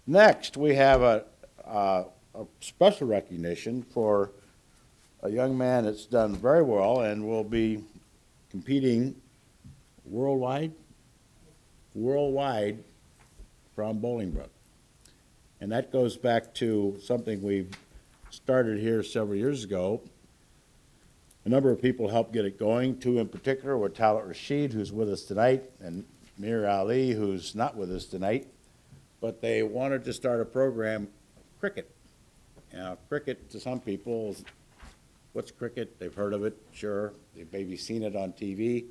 Next, we have a special recognition for a young man that's done very well and will be competing worldwide from Bolingbrook. And that goes back to something we started here several years ago. A number of people helped get it going, two in particular were Talat Rashid, who's with us tonight, and Mir Ali, who's not with us tonight. But they wanted to start a program, cricket. Now, cricket to some people, what's cricket? They've heard of it, sure. They've maybe seen it on TV.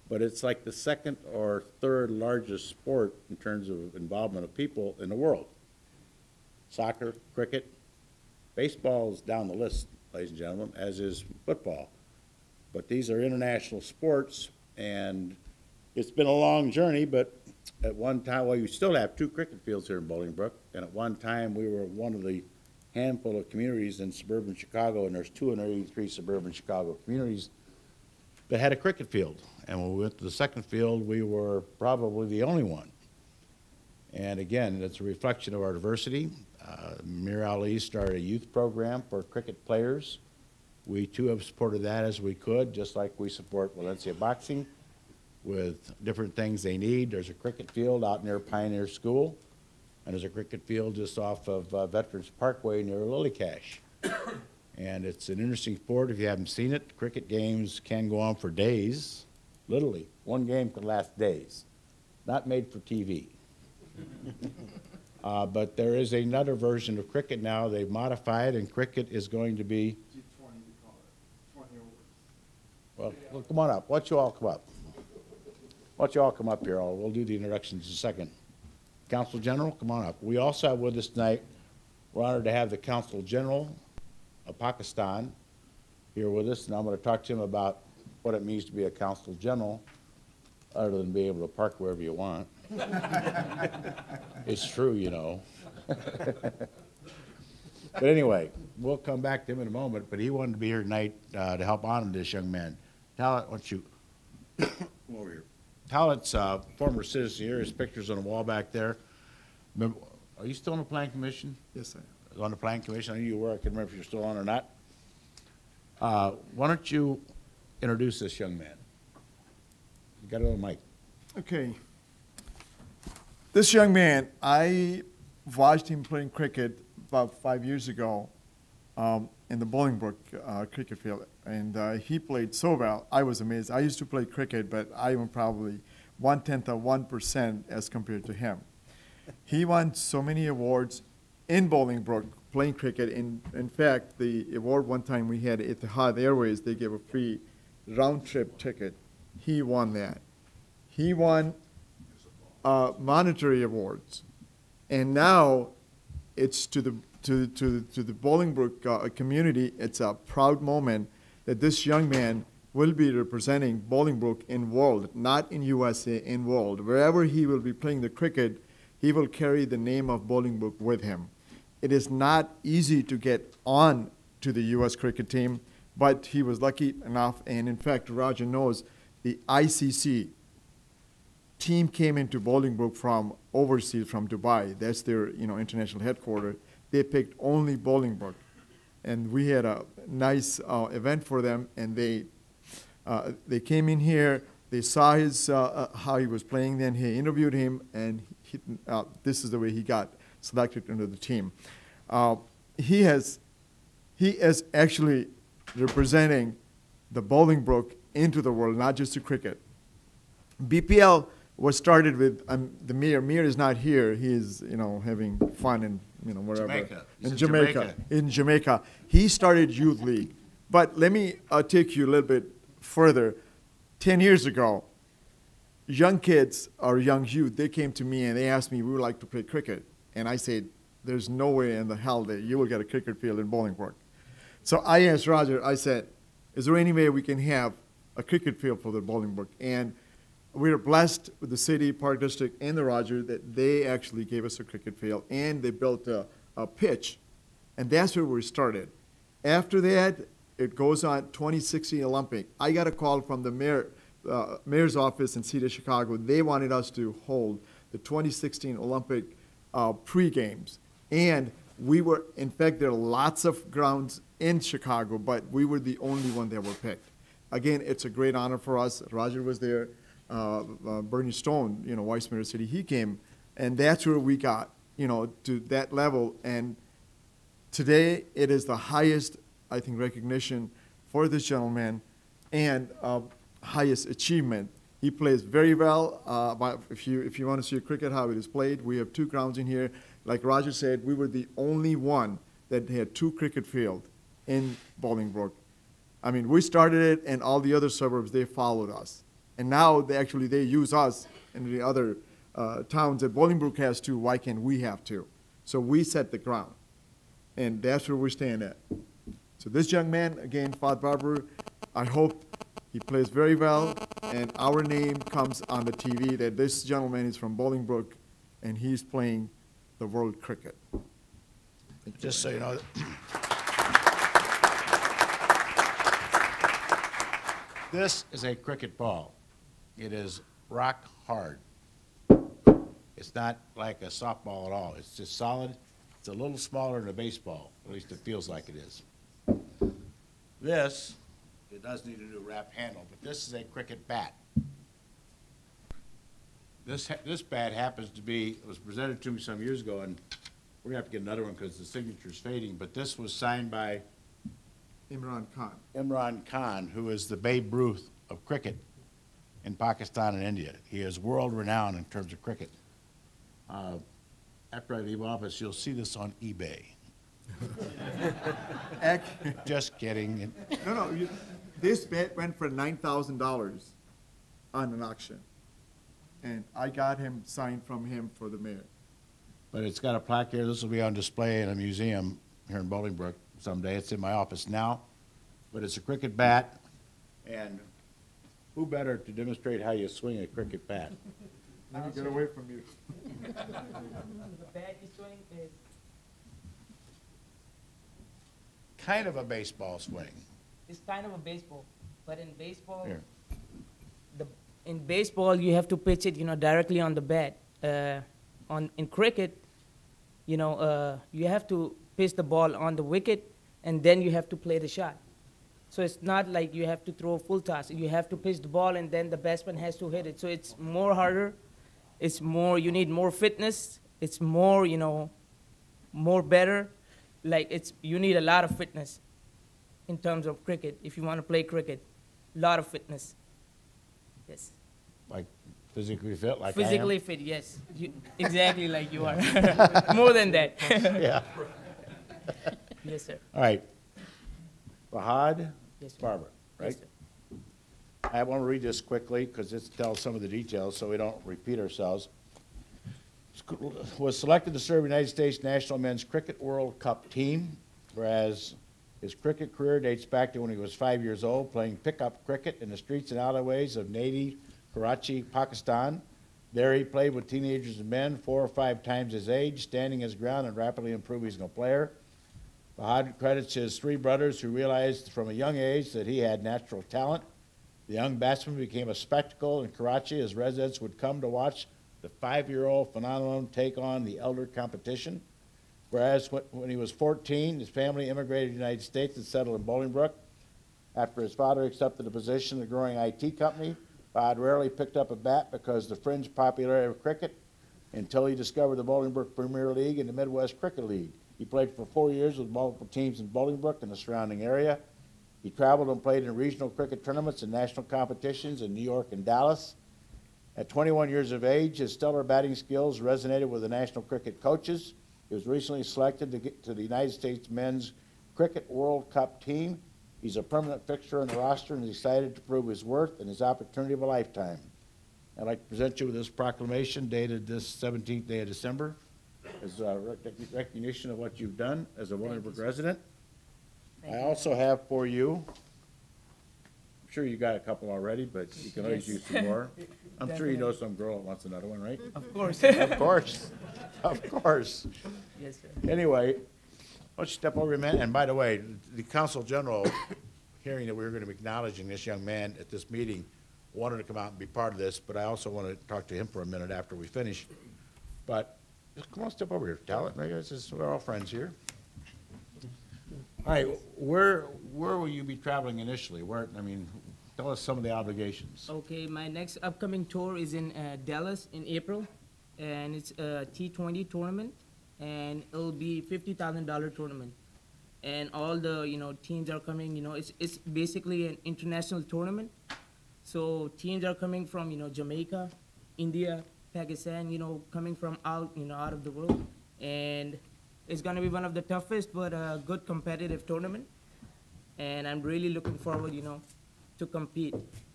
But it's like the second or third largest sport in terms of involvement of people in the world. Soccer, cricket, baseball is down the list, ladies and gentlemen, as is football. But these are international sports, and it's been a long journey, but at one time, well, you still have two cricket fields here in Bolingbrook, and at one time we were one of the handful of communities in suburban Chicago, and there's 283 suburban Chicago communities that had a cricket field. And when we went to the second field, we were probably the only one. And again, it's a reflection of our diversity. Mir Ali started a youth program for cricket players. We too have supported that as we could, just like we support Valencia Boxing with different things they need. There's a cricket field out near Pioneer School, and there's a cricket field just off of Veterans Parkway near Lilycash. And it's an interesting sport if you haven't seen it. Cricket games can go on for days, literally. One game can last days. Not made for TV. But there is another version of cricket now. They've modified, and cricket is going to be... G20, we call it. 20 overs. Well, come on up. Why don't you all come up? Why don't you all come up here? We'll do the introductions in a second. Consul General, come on up. We also have with us tonight, we're honored to have the Consul General of Pakistan here with us, and I'm going to talk to him about what it means to be a Consul General, other than being able to park wherever you want. It's true, you know. But anyway, we'll come back to him in a moment, but he wanted to be here tonight to help honor this young man. Talet, why don't you come over here? Talet's a former citizen here. His picture's on the wall back there. Remember, are you still on the Planning Commission? Yes, I am. On the Planning Commission? I knew you were. I couldn't remember if you're still on or not. Why don't you introduce this young man? You got a little mic. Okay. This young man, I watched him playing cricket about 5 years ago in the Bolingbrook cricket field, and he played so well. I was amazed. I used to play cricket, but I am probably 1/10 of 1% as compared to him. He won so many awards in Bolingbrook playing cricket. In fact, the award one time we had at Etihad Airways, they gave a free round-trip ticket. He won that. He won monetary awards, and now it's to the Bolingbrook community. It's a proud moment that this young man will be representing Bolingbrook in world, not in USA, in world. Wherever he will be playing the cricket, he will carry the name of Bolingbrook with him. It is not easy to get on to the U.S. cricket team, but he was lucky enough, and in fact, Roger knows the ICC team came into Bolingbrook from overseas, from Dubai. That's their international headquarters. They picked only Bolingbrook. And we had a nice event for them, and they came in here, they saw his, how he was playing, then he interviewed him, and this is the way he got selected into the team. He is actually representing the Bolingbrook into the world, not just to cricket. BPL was started with the Mir. Mir is not here. He is, having fun in, wherever. Jamaica. In Jamaica. In Jamaica. He started Youth League. But let me take you a little bit further. 10 years ago, young kids or young youth, they came to me and they asked me, we would like to play cricket. And I said, there's no way in the hell that you will get a cricket field in Bolingbrook. So I asked Roger, I said, is there any way we can have a cricket field for the Bolingbrook? And we were blessed with the city, Park District, and the Roger that they actually gave us a cricket field, and they built a pitch. And that's where we started. After that, it goes on 2016 Olympic. I got a call from the mayor's office in city of Chicago. They wanted us to hold the 2016 Olympic pre-games. And we were, in fact, there are lots of grounds in Chicago, but we were the only one that were picked. Again, it's a great honor for us. Roger was there. Bernie Stone, Vice Mayor of the city, he came. And that's where we got, to that level. And today, it is the highest, I think, recognition for this gentleman and highest achievement. He plays very well. But if you want to see cricket, how it is played, we have 2 grounds in here. Like Roger said, we were the only one that had 2 cricket fields in Bolingbrook. I mean, we started it, and all the other suburbs, they followed us. And now they use us in the other towns that Bolingbrook has 2. Why can't we have 2? So we set the ground, and that's where we stand at. So this young man, again, Fahad Babar, I hope he plays very well, and our name comes on the TV that this gentleman is from Bolingbrook, and he's playing the world cricket. Just so you know, this is a cricket ball. It is rock hard. It's not like a softball at all. It's just solid. It's a little smaller than a baseball. At least it feels like it is. This, it does need a new wrap handle, but this is a cricket bat. This bat happens to be, it was presented to me some years ago, and we're going to have to get another one because the signature's fading, but this was signed by Imran Khan. Imran Khan, who is the Babe Ruth of cricket in Pakistan and India. He is world-renowned in terms of cricket. After I leave office, you'll see this on eBay. Just kidding. No, this bat went for $9,000 on an auction. And I got him signed from him for the mayor. But it's got a plaque here. This will be on display in a museum here in Bolingbrook someday. It's in my office now. But it's a cricket bat, and who better to demonstrate how you swing a cricket bat? Let me get away from you. The bat you're swing is Kind of a baseball swing. it's kind of a baseball, but in baseball, Here. in baseball you have to pitch it, directly on the bat. In cricket, you have to pitch the ball on the wicket, and then you have to play the shot. So it's not like you have to throw full toss. You have to pitch the ball, and then the batsman has to hit it. So it's more harder. It's more, you need more fitness. It's more, more better. You need a lot of fitness in terms of cricket. If you want to play cricket, a lot of fitness. Yes. Like physically fit, like Physically fit, yes. Exactly like you are. More than that. I am? Yeah. Yes, sir. All right. Fahad Yes, sir. Babar, right? Yes, sir. I want to read this quickly because it tells some of the details so we don't repeat ourselves. Was selected to serve United States National Men's Cricket World Cup team, whereas his cricket career dates back to when he was 5 years old, playing pickup cricket in the streets and alleyways of native Karachi, Pakistan. There he played with teenagers and men 4 or 5 times his age, standing his ground and rapidly improving as a player. Fahad credits his 3 brothers who realized from a young age that he had natural talent. The young batsman became a spectacle in Karachi as residents would come to watch the 5-year-old phenomenon take on the elder competition. Whereas when he was 14, his family immigrated to the United States and settled in Bolingbrook. After his father accepted a position in a growing IT company, Fahad rarely picked up a bat because of the fringe popularity of cricket until he discovered the Bolingbrook Premier League and the Midwest Cricket League. He played for 4 years with multiple teams in Bolingbrook and the surrounding area. He traveled and played in regional cricket tournaments and national competitions in New York and Dallas. At 21 years of age, his stellar batting skills resonated with the national cricket coaches. He was recently selected to get to the United States Men's Cricket World Cup team. He's a permanent fixture on the roster and is excited to prove his worth and his opportunity of a lifetime. I'd like to present you with this proclamation dated this 17th day of December as a recognition of what you've done as a Bolingbrook resident. I also have for you, I'm sure you got a couple already, but you can always use some more. I'm sure you know some girl that wants another one, right? Of course. Of course, of course. Yes, sir. Anyway, let's step over a minute. And by the way, the Consul General, hearing that we were going to be acknowledging this young man at this meeting, wanted to come out and be part of this, but I also want to talk to him for a minute after we finish. But Just come on, step over here, Talet. Maybe this is, we're all friends here. All right, where will you be traveling initially? Where, I mean, tell us some of the obligations. Okay, my next upcoming tour is in Dallas in April, and it's a T20 tournament, and it'll be $50,000 tournament. And all the, teams are coming, it's basically an international tournament. So teams are coming from, Jamaica, India, Pakistan, coming from out of the world. And it's gonna be one of the toughest, but a good competitive tournament. And I'm really looking forward, to compete.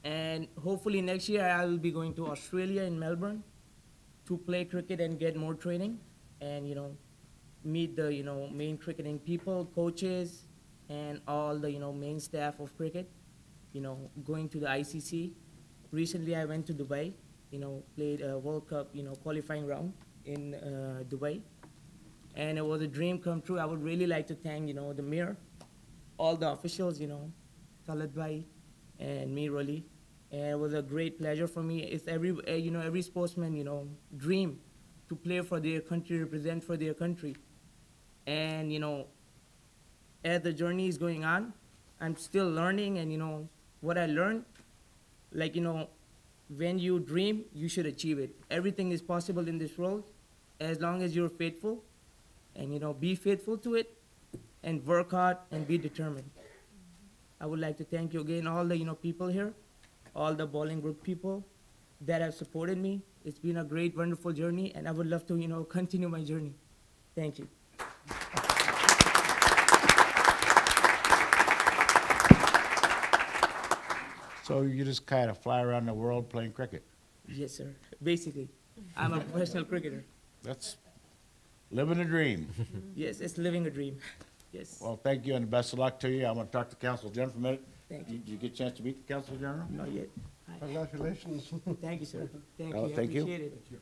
And hopefully next year I will be going to Australia in Melbourne to play cricket and get more training and, meet the, main cricketing people, coaches, and all the, main staff of cricket, going to the ICC. Recently I went to Dubai, played a World Cup, qualifying round in Dubai. And it was a dream come true. I would really like to thank, the mayor, all the officials, Talat Bhai, and me really. And it was a great pleasure for me. It's every sportsman, dream to play for their country, represent for their country. And, as the journey is going on, I'm still learning and, what I learned, like, when you dream, you should achieve it. Everything is possible in this world as long as you're faithful and, be faithful to it and work hard and be determined. I would like to thank you again, all the, people here, all the Bolingbrook people that have supported me. It's been a great, wonderful journey, and I would love to, continue my journey. Thank you. So you just kind of fly around the world playing cricket? Yes, sir. Basically, I'm a professional cricketer. That's living a dream. Yes, it's living a dream. Yes. Well, thank you and best of luck to you. I'm going to talk to Council General for a minute. Thank you. Did you get a chance to meet the Council General? Not yet. Hi. Congratulations. Thank you, sir. Thank Oh, you. thank I you. appreciate it.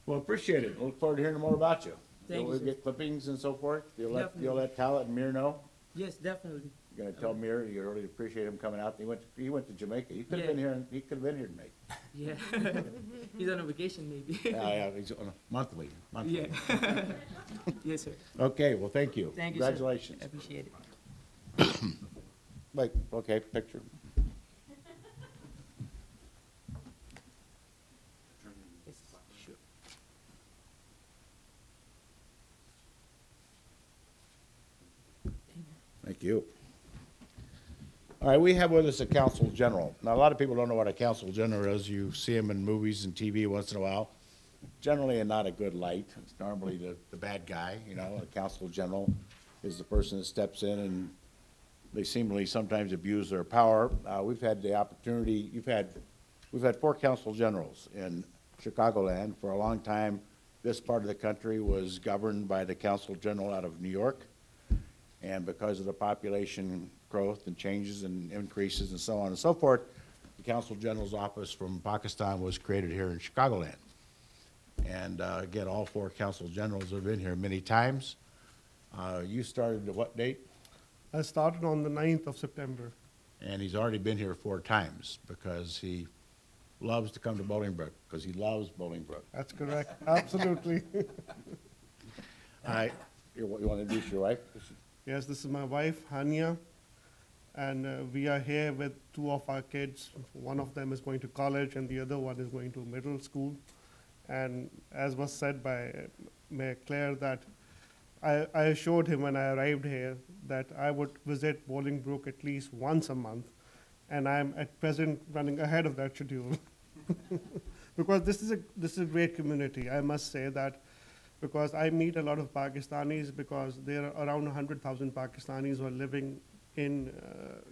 Well, appreciate it. Look forward to hearing more about you. Thank you, You'll sir. get clippings and so forth. You'll Definitely. let Talet and Mir know. Yes, definitely. You're gonna tell Mir you really appreciate him coming out. He went to Jamaica. He could have Yeah. been here. He could have been here tonight. Yeah. He's on a vacation, maybe. Yeah, he's on a monthly. Yeah. Yes, sir. Okay, well, thank you. Thank you, sir. Congratulations. I appreciate it. Wait, okay, picture. Yes, sure. Thank you. All right, we have with us a Consul General. Now, a lot of people don't know what a Consul General is. You see him in movies and TV once in a while. Generally in not a good light. It's normally the bad guy, A Consul General is the person that steps in and they seemingly sometimes abuse their power. We've had the opportunity, we've had 4 Consul Generals in Chicagoland. For a long time, this part of the country was governed by the Consul General out of New York. And because of the population growth and changes and increases and so on and so forth, the Consul General's office from Pakistan was created here in Chicagoland. And again, all 4 Consul Generals have been here many times. You started at what date? I started on the 9th of September. And he's already been here 4 times because he loves to come to Bolingbrook, because he loves Bolingbrook. That's correct. Absolutely. All right, you want to introduce your wife? Yes, this is my wife, Hania. And we are here with 2 of our kids. One of them is going to college and the other one is going to middle school. And as was said by Mayor Claar, that I assured him when I arrived here that I would visit Bolingbrook at least once a month. And I'm at present running ahead of that schedule. Because this is a great community, I must say that, because I meet a lot of Pakistanis, because there are around 100,000 Pakistanis who are living in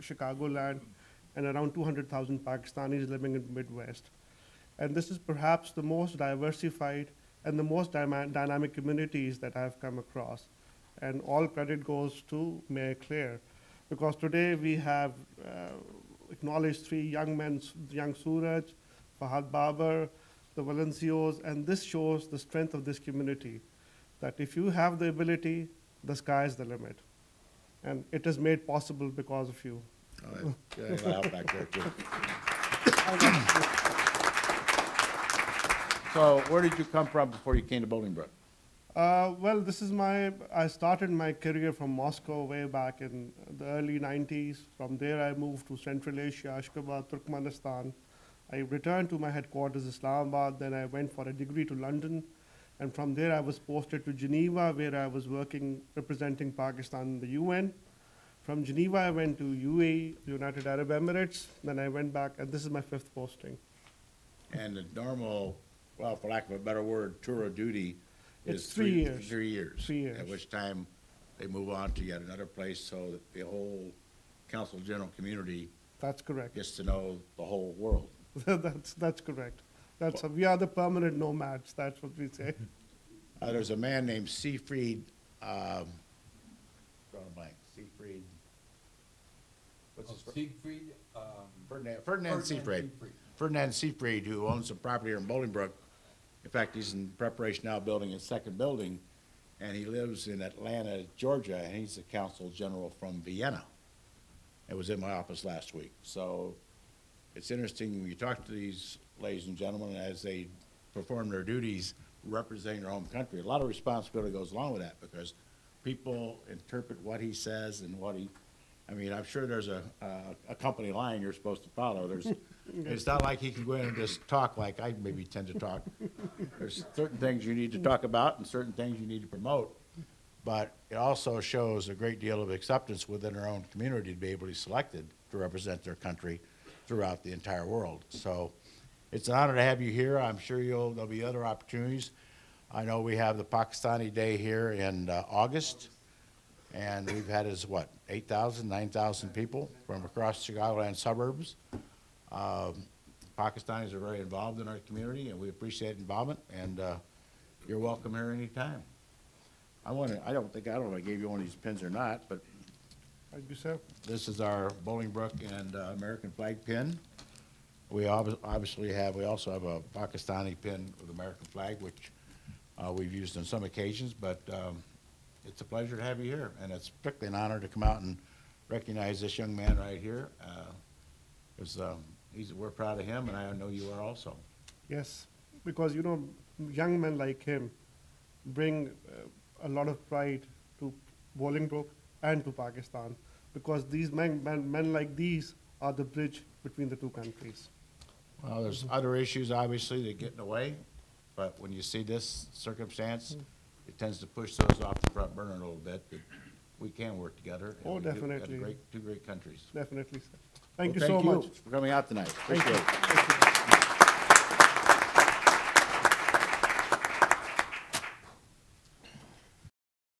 Chicagoland and around 200,000 Pakistanis living in the Midwest. And this is perhaps the most diversified and the most dynamic communities that I've come across. And all credit goes to Mayor Claar, because today we have acknowledged 3 young men, young Suraj, Fahad Babar, the Valencios, and this shows the strength of this community, that if you have the ability, the sky is the limit. And it is made possible because of you. All right, get out back there, too. So where did you come from before you came to Bolingbrook? Well, I started my career from Moscow way back in the early 90s. From there, I moved to Central Asia, Ashgabat, Turkmenistan. I returned to my headquarters, Islamabad. Then I went for a degree to London. And from there, I was posted to Geneva, where I was working, representing Pakistan in the UN. From Geneva, I went to UAE, United Arab Emirates. Then I went back, and this is my 5th posting. And the normal, well, for lack of a better word, tour of duty is It's 3 years. 3 years. 3 years. At which time they move on to yet another place so that the whole Council General community That's correct. gets to know the whole world. That's correct. We are the permanent nomads. That's what we say. There's a man named Seafried, drawing a blank, Seafried, what's his first? Siegfried, Ferdinand Seafried. Ferdinand Seafried, who owns some property here in Bolingbrook. In fact, he's in preparation now building his 2nd building, and he lives in Atlanta, Georgia, and he's the Consul General from Vienna. It was in my office last week. So it's interesting when you talk to these ladies and gentlemen as they perform their duties representing their home country. A lot of responsibility goes along with that because people interpret what he says and I mean, I'm sure there's a company line you're supposed to follow. It's not like he can go in and just talk like I maybe tend to talk. There's certain things you need to talk about and certain things you need to promote. But it also shows a great deal of acceptance within their own community to be able to be selected to represent their country throughout the entire world. So it's an honor to have you here. I'm sure there'll be other opportunities. I know we have the Pakistani Day here in August. And we've had 8,000, 9,000 people from across the Chicagoland suburbs. Pakistanis are very involved in our community, and we appreciate involvement, and you're welcome here anytime. I don't know if I gave you one of these pins or not, but Thank you, sir. this is our Bolingbrook and American flag pin. We obviously we also have a Pakistani pin with American flag, which we've used on some occasions, but it's a pleasure to have you here, and it's particularly an honor to come out and recognize this young man right here. We're proud of him, and I know you are also. Yes, because young men like him bring a lot of pride to Bolingbrook and to Pakistan, because these men like these are the bridge between the two countries. Well, there's other issues, obviously, that get in the way, but when you see this circumstance, it tends to push those off the front burner a little bit, that we can work together. And Oh, we do. definitely. Got two great countries. Definitely, sir. Thank Well, you so much. for coming out tonight. Thank Appreciate you. it. Thank you.